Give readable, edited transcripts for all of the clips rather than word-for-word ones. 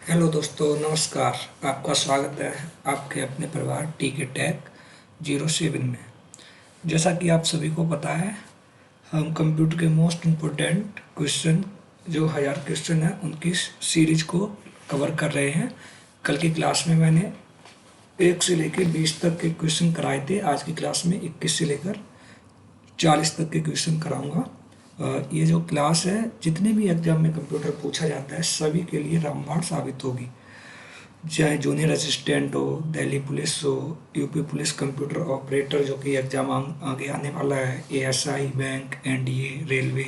Hello दोस्तों, नमस्कार। आपका स्वागत है आपके अपने परिवार टीके टैक 07 में। जैसा कि आप सभी को पता है, हम कंप्यूटर के मोस्ट इम्पोर्टेंट क्वेश्चन जो 1000 क्वेश्चन हैं उनकी सीरीज को कवर कर रहे हैं। कल की क्लास में मैंने 1 से लेकर 20 तक के क्वेश्चन कराए थे। आज की क्लास में 21 से लेकर 40 तक के क्वेश्चन कराऊंगा। ये जो क्लास है, जितने भी एग्जाम में कंप्यूटर पूछा जाता है सभी के लिए रामबाण साबित होगी। चाहे जूनियर असिस्टेंट हो, दिल्ली पुलिस हो, यूपी पुलिस कंप्यूटर ऑपरेटर जो कि एग्ज़ाम आगे आने वाला है, एएसआई, बैंक, एनडीए, रेलवे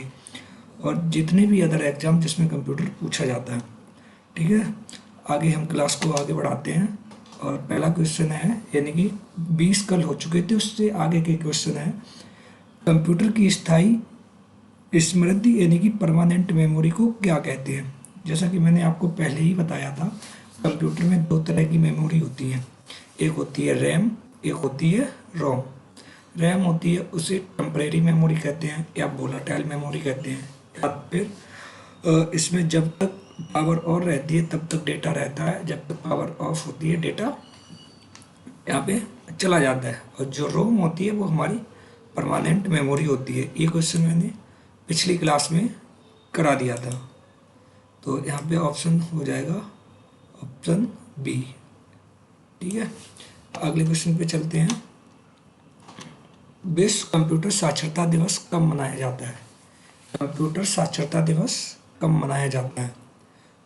और जितने भी अदर एग्ज़ाम जिसमें कंप्यूटर पूछा जाता है। ठीक है, आगे हम क्लास को आगे बढ़ाते हैं। और पहला क्वेश्चन है, यानी कि 20 कल हो चुके थे, उससे आगे के क्वेश्चन है, कंप्यूटर की स्थायी स्मृति यानी कि परमानेंट मेमोरी को क्या कहते हैं। जैसा कि मैंने आपको पहले ही बताया था, कंप्यूटर में दो तरह की मेमोरी होती है। एक होती है रैम, एक होती है रोम। रैम होती है, उसे टेम्परेरी मेमोरी कहते हैं या वोलाटाइल मेमोरी कहते हैं। या फिर इसमें जब तक पावर ऑन रहती है तब तक डेटा रहता है, जब तक पावर ऑफ होती है डेटा यहाँ पे चला जाता है। और जो रोम होती है वो हमारी परमानेंट मेमोरी होती है। ये क्वेश्चन मैंने पिछली क्लास में करा दिया था। तो यहाँ पे ऑप्शन हो जाएगा ऑप्शन बी। ठीक है, अगले क्वेश्चन पे चलते हैं। विश्व कंप्यूटर साक्षरता दिवस कब मनाया जाता है? कंप्यूटर साक्षरता दिवस कब मनाया जाता है?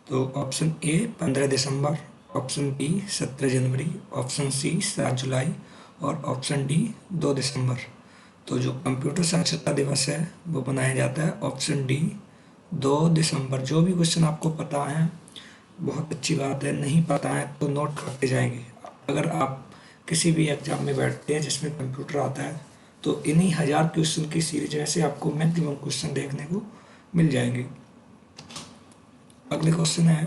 तो ऑप्शन ए 15 दिसंबर, ऑप्शन बी 17 जनवरी, ऑप्शन सी 7 जुलाई और ऑप्शन डी 2 दिसंबर। तो जो कंप्यूटर साक्षरता दिवस है वो मनाया जाता है ऑप्शन डी 2 दिसंबर। जो भी क्वेश्चन आपको पता है बहुत अच्छी बात है, नहीं पता है तो नोट करते जाएंगे। अगर आप किसी भी एग्जाम में बैठते हैं जिसमें कंप्यूटर आता है तो इन्हीं 1000 क्वेश्चन की सीरीज में से आपको मैक्सिमम क्वेश्चन देखने को मिल जाएंगे। अगले क्वेश्चन है,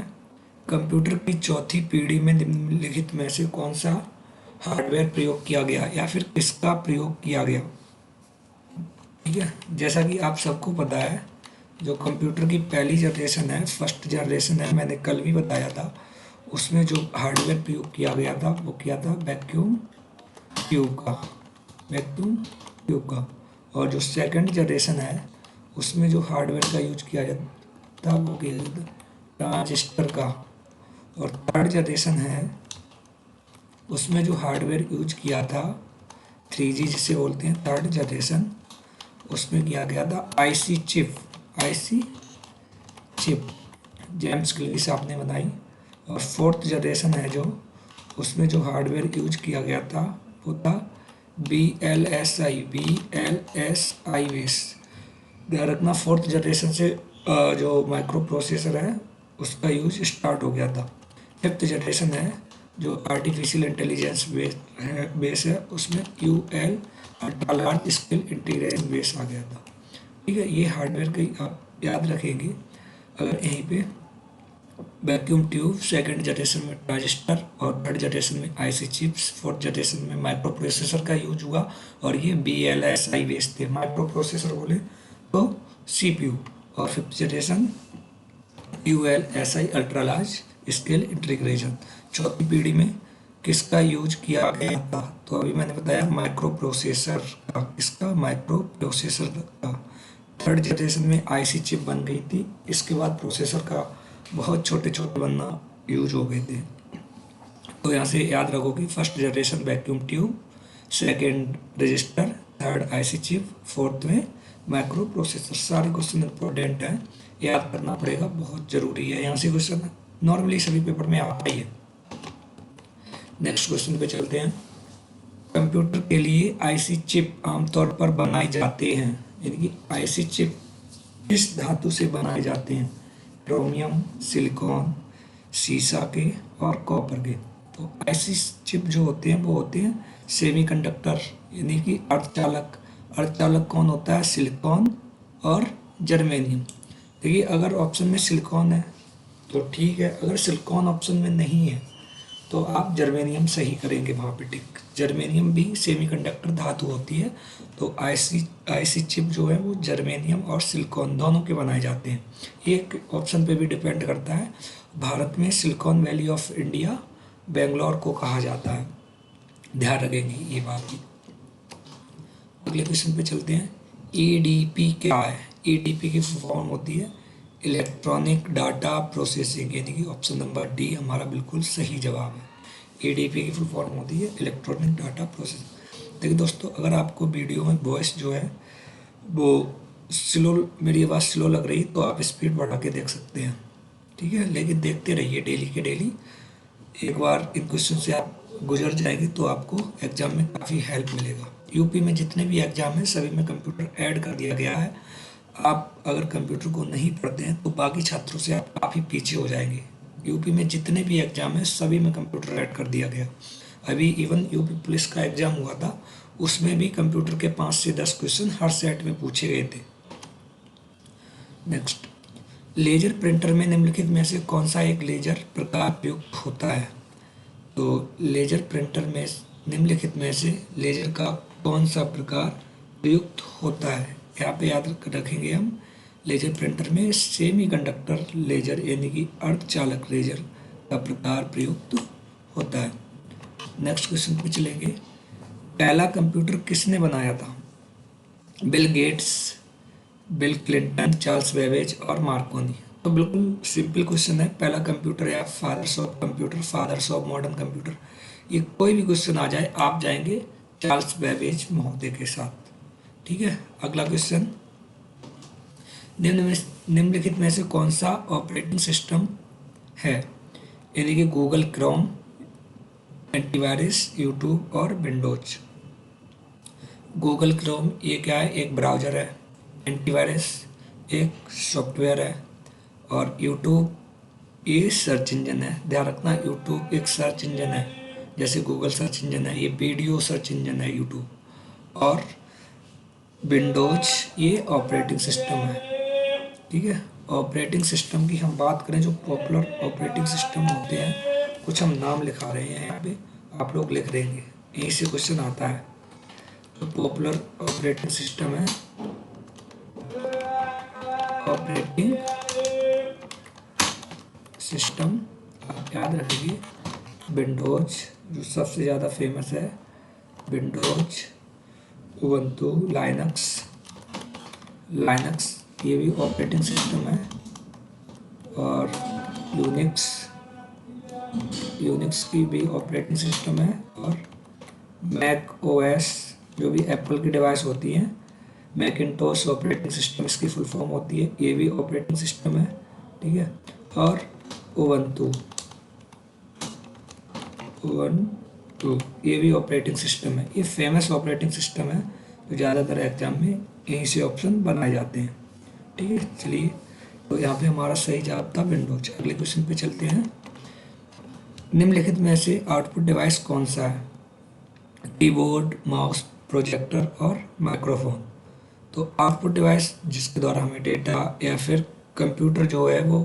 कंप्यूटर की चौथी पीढ़ी में निम्नलिखित में से कौन सा हार्डवेयर प्रयोग किया गया या फिर किसका प्रयोग किया गया? ठीक है, जैसा कि आप सबको पता है, जो कंप्यूटर की पहली जनरेशन है, फर्स्ट जनरेशन है, मैंने कल भी बताया था, उसमें जो हार्डवेयर प्रयोग किया गया था वो किया था वैक्यूम ट्यूब का, वैक्यूम ट्यूब का। और जो सेकंड जनरेशन है उसमें जो हार्डवेयर का यूज किया जाता था वो किया जाता ट्रांजिस्टर का। और थर्ड जनरेशन है उसमें जो हार्डवेयर यूज किया था 3G जिसे बोलते हैं थर्ड जनरेशन, उसमें किया गया था IC chip, IC chip James ग्लिस आपने बनाई। और फोर्थ जनरेशन है जो, उसमें जो हार्डवेयर यूज किया गया था वो था VLSI, VLSI बेस। ध्यान रखना, फोर्थ जनरेशन से जो माइक्रो प्रोसेसर है उसका यूज स्टार्ट हो गया था। फिफ्थ जनरेशन है जो आर्टिफिशियल इंटेलिजेंस बेस है, उसमें UL ultra large scale integration base आ गया था। ठीक है, ये हार्डवेयर के आप याद रखेंगे। अगर यहीं पे वैक्यूम ट्यूब, सेकंड जनरेशन में ट्रांजिस्टर और थर्ड जनरेशन में आईसी चिप्स, फोर्थ जनरेशन में माइक्रो प्रोसेसर का यूज हुआ और ये VLSI बेस थे। माइक्रो प्रोसेसर बोले तो CPU। और fifth generation ULSI ultra large scale integration. चौथी पीढ़ी में किसका यूज किया गया था? तो अभी मैंने बताया माइक्रो प्रोसेसर का, किसका? माइक्रो प्रोसेसर का। थर्ड जनरेशन में आईसी चिप बन गई थी, इसके बाद प्रोसेसर का बहुत छोटे छोटे बनना यूज हो गए थे। तो यहाँ से याद रखो कि first generation vacuum tube, second register, third IC chip, fourth में माइक्रो प्रोसेसर। सारे क्वेश्चन इंपॉर्टेंट हैं, याद करना पड़ेगा, बहुत ज़रूरी है। यहाँ से क्वेश्चन नॉर्मली सभी पेपर में आता ही है। नेक्स्ट क्वेश्चन पे चलते हैं। कंप्यूटर के लिए आईसी चिप आमतौर पर बनाए जाते हैं, यानी कि आईसी चिप किस धातु से बनाए जाते हैं? क्रोमियम, सिलिकॉन, सीसा के और कॉपर के। तो आईसी चिप जो होते हैं वो होते हैं सेमीकंडक्टर, यानी कि अर्धचालक। अर्धचालक कौन होता है? सिलिकॉन और जर्मेनियम। देखिए, अगर ऑप्शन में सिलिकॉन है तो ठीक है, अगर सिलिकॉन ऑप्शन में नहीं है तो आप जर्मेनियम सही करेंगे वहाँ पे टिक। जर्मेनियम भी सेमीकंडक्टर धातु होती है। तो आईसी चिप जो है वो जर्मेनियम और सिलिकॉन दोनों के बनाए जाते हैं। एक ऑप्शन पे भी डिपेंड करता है भारत में silicon valley of India Bangalore को कहा जाता है। ध्यान रखेंगे ये बात भी। अगले क्वेश्चन पे चलते हैं। ईडीपी क्या है? ईडीपी की फॉर्म होती है इलेक्ट्रॉनिक डाटा प्रोसेसिंग, यानी कि ऑप्शन नंबर डी हमारा बिल्कुल सही जवाब है। ईडीपी की फुल फॉर्म होती है इलेक्ट्रॉनिक डाटा प्रोसेसिंग। देखिए दोस्तों, अगर आपको वीडियो में वॉइस जो है वो स्लो, मेरी आवाज़ स्लो लग रही तो आप स्पीड बढ़ा के देख सकते हैं, ठीक है। लेकिन देखते रहिए डेली के डेली। एक बार इन क्वेश्चन से आप गुजर जाएंगे तो आपको एग्ज़ाम में काफ़ी हेल्प मिलेगा। यूपी में जितने भी एग्ज़ाम हैं सभी में कंप्यूटर ऐड कर दिया गया है। आप अगर कंप्यूटर को नहीं पढ़ते हैं तो बाकी छात्रों से आप काफ़ी पीछे हो जाएंगे। यूपी में जितने भी एग्ज़ाम हैं सभी में कंप्यूटर ऐड कर दिया गया। अभी इवन यूपी पुलिस का एग्ज़ाम हुआ था, उसमें भी कंप्यूटर के 5 से 10 क्वेश्चन हर सेट में पूछे गए थे। नेक्स्ट, लेजर प्रिंटर में निम्नलिखित में से कौन सा एक लेजर प्रकार प्रयुक्त होता है? तो लेजर प्रिंटर में निम्नलिखित में से लेजर का कौन सा प्रकार प्रयुक्त होता है? यहाँ पे याद रखेंगे हम, लेजर प्रिंटर में सेमीकंडक्टर लेजर यानी कि अर्धचालक लेजर का प्रकार प्रयुक्त होता है। नेक्स्ट क्वेश्चन पे चलेंगे। पहला कंप्यूटर किसने बनाया था? Bill Gates, Bill Clinton, Charles Babbage और मार्कोनी। तो बिल्कुल सिंपल क्वेश्चन है। पहला कंप्यूटर या fathers of computer, fathers of modern computer, ये कोई भी क्वेश्चन आ जाए आप जाएंगे चार्ल्स बेबेज महोदय के साथ, ठीक है। अगला क्वेश्चन, निम्नलिखित में से कौन सा ऑपरेटिंग सिस्टम है? यानी कि गूगल क्रोम, एंटीवायरस, यूट्यूब और विंडोज। गूगल क्रोम ये क्या है? एक ब्राउज़र है। एंटीवायरस एक सॉफ्टवेयर है और यूट्यूब ये सर्च इंजन है। ध्यान रखना, यूट्यूब एक सर्च इंजन है, जैसे गूगल सर्च इंजन है, ये वीडियो सर्च इंजन है यूट्यूब। और विंडोज ये ऑपरेटिंग सिस्टम है, ठीक है। ऑपरेटिंग सिस्टम की हम बात करें, जो पॉपुलर ऑपरेटिंग सिस्टम होते हैं, कुछ हम नाम लिखा रहे हैं यहाँ पे, आप लोग लिख देंगे, यहीं से क्वेश्चन आता है। तो पॉपुलर ऑपरेटिंग सिस्टम है ऑपरेटिंग सिस्टम, आप याद रखेंगे विंडोज जो सबसे ज़्यादा फेमस है, विंडोज, उबंटू, लाइनक्स ये भी ऑपरेटिंग सिस्टम है, और यूनिक्स की भी ऑपरेटिंग सिस्टम है, और मैक ओएस जो भी एप्पल की डिवाइस होती हैं, मैकिंटोश ऑपरेटिंग सिस्टम इसकी फुल फॉर्म होती है, ये भी ऑपरेटिंग सिस्टम है, ठीक है। और उबंटू ये भी ऑपरेटिंग सिस्टम है। ये फेमस ऑपरेटिंग सिस्टम है जो ज़्यादातर एग्जाम में यहीं से ऑप्शन बनाए जाते हैं, ठीक है। चलिए, तो यहाँ पे हमारा सही जवाब था विंडोज। अगले क्वेश्चन पे चलते हैं। निम्नलिखित में से आउटपुट डिवाइस कौन सा है? कीबोर्ड, माउस, प्रोजेक्टर और माइक्रोफोन। तो आउटपुट डिवाइस जिसके द्वारा हमें डेटा या फिर कंप्यूटर जो है वो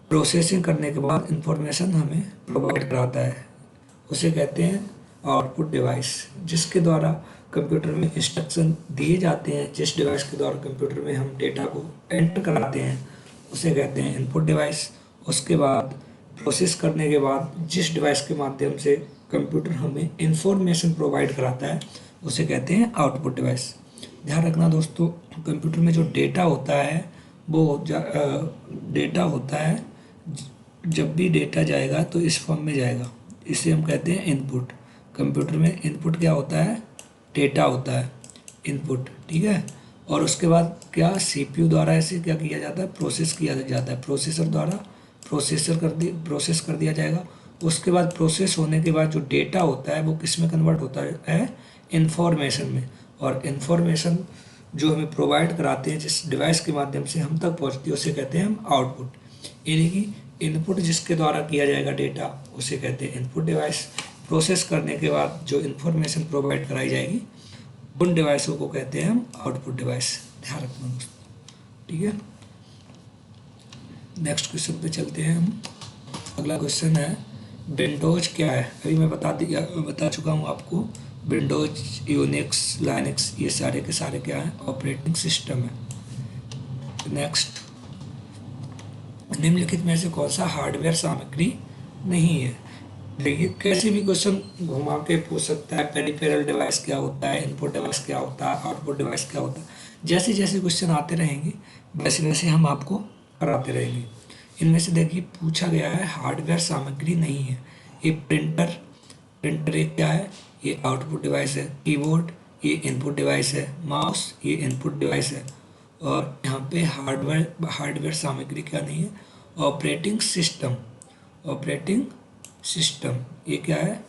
प्रोसेसिंग करने के बाद इंफॉर्मेशन हमें प्रोवाइड कराता है, उसे कहते हैं आउटपुट डिवाइस। जिसके द्वारा कंप्यूटर में इंस्ट्रक्शन दिए जाते हैं, जिस डिवाइस के द्वारा कंप्यूटर में हम डेटा को एंटर कराते हैं, उसे कहते हैं इनपुट डिवाइस। उसके बाद प्रोसेस करने के बाद जिस डिवाइस के माध्यम से कंप्यूटर हमें इंफॉर्मेशन प्रोवाइड कराता है, उसे कहते हैं आउटपुट डिवाइस। ध्यान रखना दोस्तों, कंप्यूटर में जो डेटा होता है वो डेटा होता है, जब भी डेटा जाएगा तो इस फॉर्म में जाएगा, इसे हम कहते हैं इनपुट। कंप्यूटर में इनपुट क्या होता है? डेटा होता है, इनपुट, ठीक है। और उसके बाद क्या सीपीयू द्वारा इसे क्या किया जाता है? प्रोसेस किया जाता है, प्रोसेसर द्वारा प्रोसेस कर दिया जाएगा। उसके बाद प्रोसेस होने के बाद जो डेटा होता है वो किस में कन्वर्ट होता है? इंफॉर्मेशन में। और इंफॉर्मेशन जो हमें प्रोवाइड कराते हैं, जिस डिवाइस के माध्यम से हम तक पहुंचती है, उसे कहते हैं हम आउटपुट। यानी कि इनपुट जिसके द्वारा किया जाएगा डेटा, उसे कहते हैं इनपुट डिवाइस। प्रोसेस करने के बाद जो इन्फॉर्मेशन प्रोवाइड कराई जाएगी, उन डिवाइसों को कहते हैं हम आउटपुट डिवाइस। ध्यान रखना दोस्तों, ठीक है। नेक्स्ट क्वेश्चन पे चलते हैं हम। अगला क्वेश्चन है विंडोज क्या है? अभी मैं बता चुका हूँ आपको, विंडोज, यूनिक्स, लाइनक्स ये सारे के सारे क्या हैं? ऑपरेटिंग सिस्टम है। नेक्स्ट, निम्नलिखित में से कौन सा हार्डवेयर सामग्री नहीं है? देखिए कैसे भी क्वेश्चन घुमा के पूछ सकता है। पेरिफेरल डिवाइस क्या होता है, इनपुट डिवाइस क्या होता है, आउटपुट डिवाइस क्या होता है। जैसे जैसे क्वेश्चन आते रहेंगे वैसे वैसे हम आपको कराते रहेंगे। इनमें से देखिए पूछा गया है हार्डवेयर सामग्री नहीं है। ये प्रिंटर, प्रिंटर एक क्या है, ये आउटपुट डिवाइस है। कीबोर्ड ये इनपुट डिवाइस है। माउस ये इनपुट डिवाइस है। और यहाँ पे हार्डवेयर हार्डवेयर सामग्री क्या नहीं है, ऑपरेटिंग सिस्टम। ऑपरेटिंग सिस्टम ये क्या है,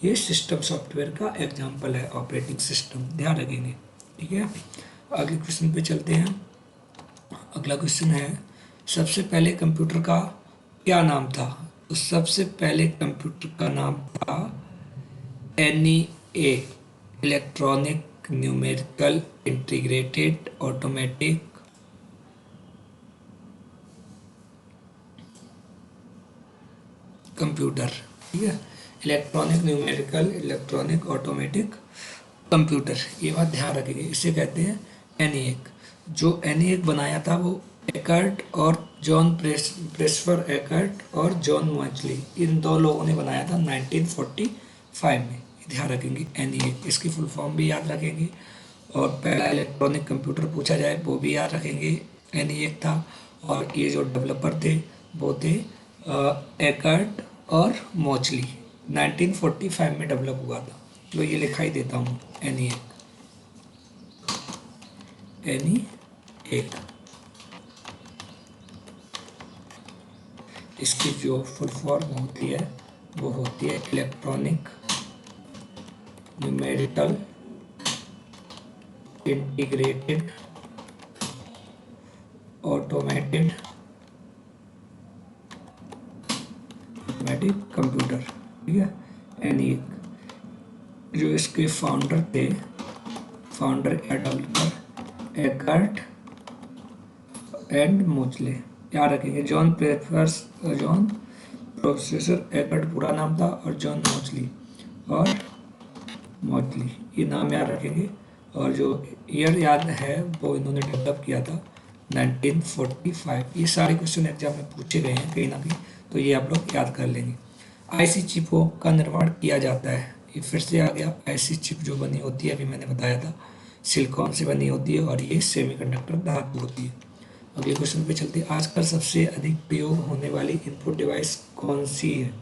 ये सिस्टम सॉफ्टवेयर का एग्जांपल है ऑपरेटिंग सिस्टम, ध्यान रखेंगे। ठीक है, अगले क्वेश्चन पे चलते हैं। अगला क्वेश्चन है सबसे पहले कंप्यूटर का क्या नाम था? तो सबसे पहले कंप्यूटर का नाम था NEA, electronic numerical integrated automatic computer. ठीक है, electronic numerical electronic automatic computer, ये बात ध्यान रखेंगे। इसे कहते हैं ENIAC। जो ENIAC बनाया था वो एकर्ट और जॉन प्रेसफर एकर्ट और जॉन मॉचली, इन दो लोगों ने बनाया था 1945 में। ध्यान रखेंगे ENIAC, इसकी फुल फॉर्म भी याद रखेंगे। और पहला इलेक्ट्रॉनिक कंप्यूटर पूछा जाए वो भी याद रखेंगे, ENIAC था। और ये जो डेवलपर थे वो थे एकर्ट और मॉचली, 1945 में डेवलप हुआ था। तो ये लिखा ही देता हूँ ENIAC। इसकी जो फुल फॉर्म होती है वो होती है electronic numerical integrated automated computer. ठीक है, ENIAC। जो इसके फाउंडर थे, फाउंडर या डेवलपर एकर्ट एंड मोचले, याद रखेंगे। जॉन प्रोफेसर एकर्ट पूरा नाम था, और जॉन मोचली ये नाम याद रखेंगे। और जो ईयर याद है वो इन्होंने डेवलप किया था 1945। ये सारे क्वेश्चन एग्जाम में पूछे गए हैं कहीं ना कहीं, तो ये आप लोग याद कर लेंगे। IC चिपों का निर्माण किया जाता है, ये फिर से आ गया। IC चिप जो बनी होती है अभी मैंने बताया था सिलिकॉन से बनी होती है, और ये सेमीकंडक्टर धातु होती है। अगले क्वेश्चन पे चलते हैं। आजकल सबसे अधिक प्रयोग होने वाली इनपुट डिवाइस कौन सी है?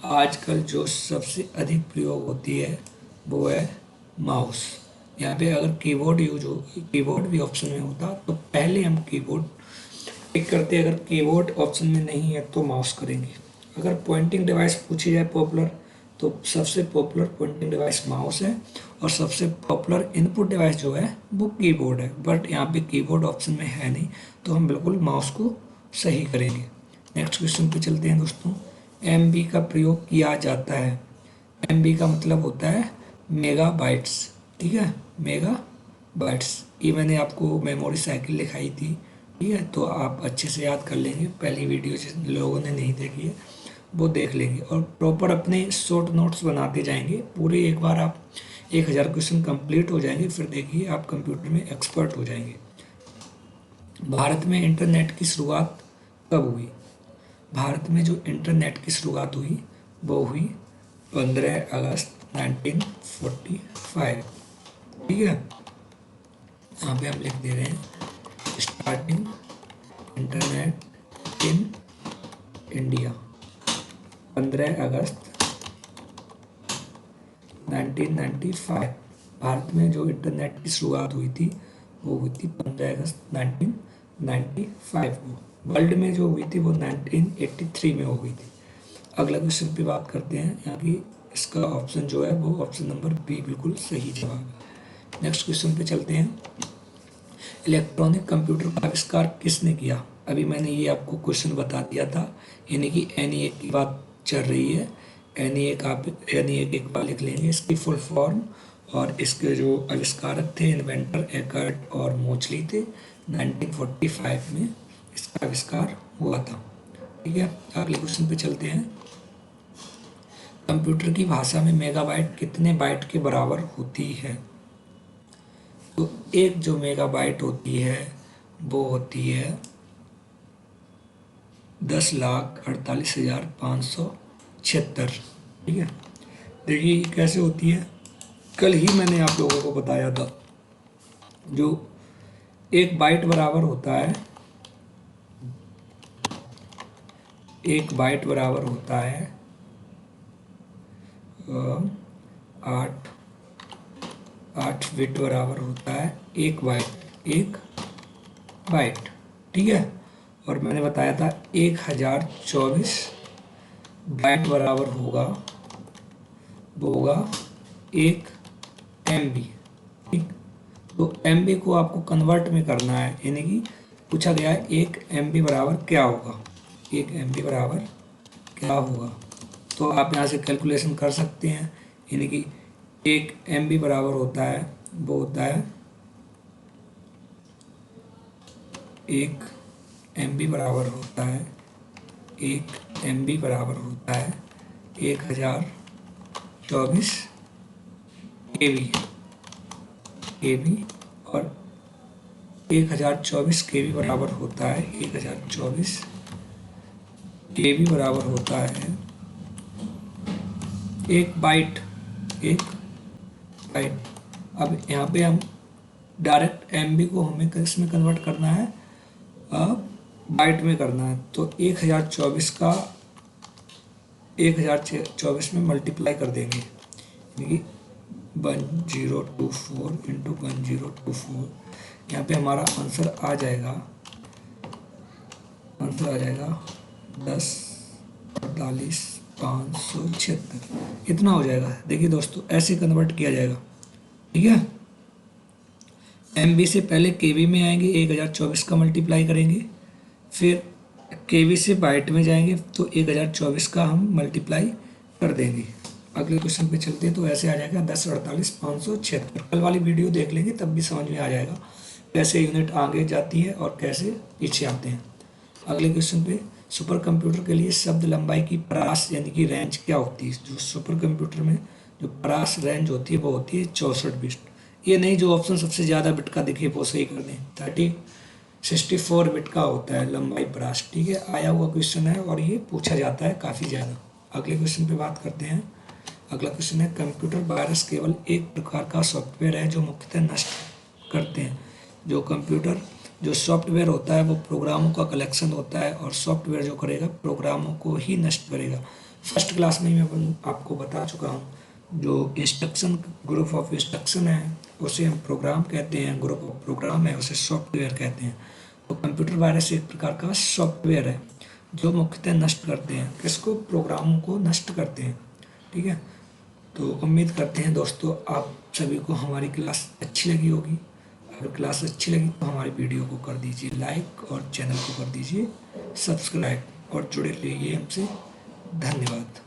आजकल जो सबसे अधिक प्रयोग होती है वो है माउस। यहाँ पे अगर कीबोर्ड यूज हो, कीबोर्ड भी ऑप्शन में होता तो पहले हम कीबोर्ड टिक करते, अगर कीबोर्ड ऑप्शन में नहीं है तो माउस करेंगे। अगर पॉइंटिंग डिवाइस पूछी जाए पॉपुलर, तो सबसे पॉपुलर पॉइंटिंग डिवाइस माउस है, और सबसे पॉपुलर इनपुट डिवाइस जो है वो कीबोर्ड है। बट यहाँ पे कीबोर्ड ऑप्शन में है नहीं, तो हम बिल्कुल माउस को सही करेंगे। नेक्स्ट क्वेश्चन पे चलते हैं दोस्तों। MB का प्रयोग किया जाता है। MB का मतलब होता है मेगा बाइट्स। ठीक है, मेगा बाइट्स, ये मैंने आपको मेमोरी साइकिल लिखाई थी। ठीक है, तो आप अच्छे से याद कर लेंगे। पहली वीडियो जिन लोगों ने नहीं देखी है वो देख लेंगे, और प्रॉपर अपने शॉर्ट नोट्स बनाते जाएंगे। पूरे एक बार आप 1000 क्वेश्चन कंप्लीट हो जाएंगे, फिर देखिए आप कंप्यूटर में एक्सपर्ट हो जाएंगे। भारत में इंटरनेट की शुरुआत कब हुई? भारत में जो इंटरनेट की शुरुआत हुई वो हुई 15 अगस्त 1945। ठीक है, यहाँ पे हम लिख दे रहे हैं स्टार्टिंग इंटरनेट इन इंडिया 15 अगस्त 1995। भारत में जो इंटरनेट की शुरुआत हुई थी वो हुई थी 15 अगस्त 1995 को। वर्ल्ड में जो हुई थी वो 1983 में हो गई थी। अगला क्वेश्चन पे बात करते हैं। यहाँ की इसका ऑप्शन जो है वो ऑप्शन नंबर बी बिल्कुल सही जवाब है। नेक्स्ट क्वेश्चन पे चलते हैं। इलेक्ट्रॉनिक कंप्यूटर का आविष्कार किसने किया? अभी मैंने ये आपको क्वेश्चन बता दिया था, यानी कि ENIAC की बात चल रही है। ENIAC एक बार लिख लेंगे इसकी फुल फॉर्म, और इसके जो आविष्कारक थे इन्वेंटर एकर्ट और मोचली थे। 1945 में इसका आविष्कार हुआ था। ठीक है, अगले क्वेश्चन पे चलते हैं। कंप्यूटर की भाषा में मेगाबाइट कितने बाइट के बराबर होती है? तो एक जो मेगाबाइट होती है वो होती है 10,48,576। ठीक है, देखिए ये कैसे होती है, कल ही मैंने आप लोगों को बताया था। जो 1 बाइट बराबर होता है, 1 बाइट बराबर होता है 8 बिट बराबर होता है 1 बाइट, 1 बाइट। ठीक है, और मैंने बताया था 1024 बाइट बराबर होगा, वो होगा 1 MB। ठीक, तो MB को आपको कन्वर्ट में करना है, यानी कि पूछा गया है 1 MB बराबर क्या होगा, 1 MB बराबर क्या होगा। तो आप यहाँ से कैलकुलेशन कर सकते हैं, यानी कि 1 MB बराबर होता है, वो होता है 1 MB बराबर होता है 1 MB बराबर होता है 1024 KB, और 1024 KB बराबर होता है 1024 KB बराबर होता है 1 बाइट, 1 बाइट। अब यहाँ पे हम डायरेक्ट MB को हमें किसमें कन्वर्ट करना है, बाइट में करना है। तो 1024 का 1024 में मल्टीप्लाई कर देंगे, यानी कि 1024 इंटू 1024। यहाँ पे हमारा आंसर आ जाएगा 10,48,576, इतना हो जाएगा। देखिए दोस्तों, ऐसे कन्वर्ट किया जाएगा। ठीक है, MB से पहले KB में आएंगे, 1024 का मल्टीप्लाई करेंगे, फिर KB से बाइट में जाएंगे तो 1024 का हम मल्टीप्लाई कर देंगे। अगले क्वेश्चन पे चलते हैं, तो ऐसे आ जाएगा 10,48,576। कल वाली वीडियो देख लेंगे तब भी समझ में आ जाएगा कैसे यूनिट आगे जाती है और कैसे पीछे आते हैं। अगले क्वेश्चन पे, सुपर कंप्यूटर के लिए शब्द लंबाई की परास यानी कि रेंज क्या होती है। जो सुपर कंप्यूटर में जो परास रेंज होती है वो होती है 64 बिट। ये नहीं जो ऑप्शन सबसे ज़्यादा बिट का दिखे वो सही कर दें, 64 बिट का होता है लंबाई परास। ठीक है, आया हुआ क्वेश्चन है और ये पूछा जाता है काफ़ी ज़्यादा। अगले क्वेश्चन पे बात करते हैं। अगला क्वेश्चन है, कंप्यूटर वायरस केवल एक प्रकार का सॉफ्टवेयर है जो मुख्यतः नष्ट करते हैं। जो कंप्यूटर जो सॉफ्टवेयर होता है वो प्रोग्रामों का कलेक्शन होता है, और सॉफ्टवेयर जो करेगा प्रोग्रामों को ही नष्ट करेगा। फर्स्ट क्लास में मैं आपको बता चुका हूँ, जो इंस्ट्रक्शन ग्रुप ऑफ इंस्ट्रक्शन है उसे हम प्रोग्राम कहते हैं, ग्रुप ऑफ प्रोग्राम है उसे सॉफ्टवेयर कहते हैं। तो कंप्यूटर वायरस एक प्रकार का सॉफ्टवेयर है जो मुख्यतः नष्ट करते हैं, किसको, प्रोग्रामों को नष्ट करते हैं। ठीक है, तो उम्मीद करते हैं दोस्तों आप सभी को हमारी क्लास अच्छी लगी होगी। अगर क्लास अच्छी लगी तो हमारी वीडियो को कर दीजिए लाइक और चैनल को कर दीजिए सब्सक्राइब, और जुड़े रहिए हमसे। धन्यवाद।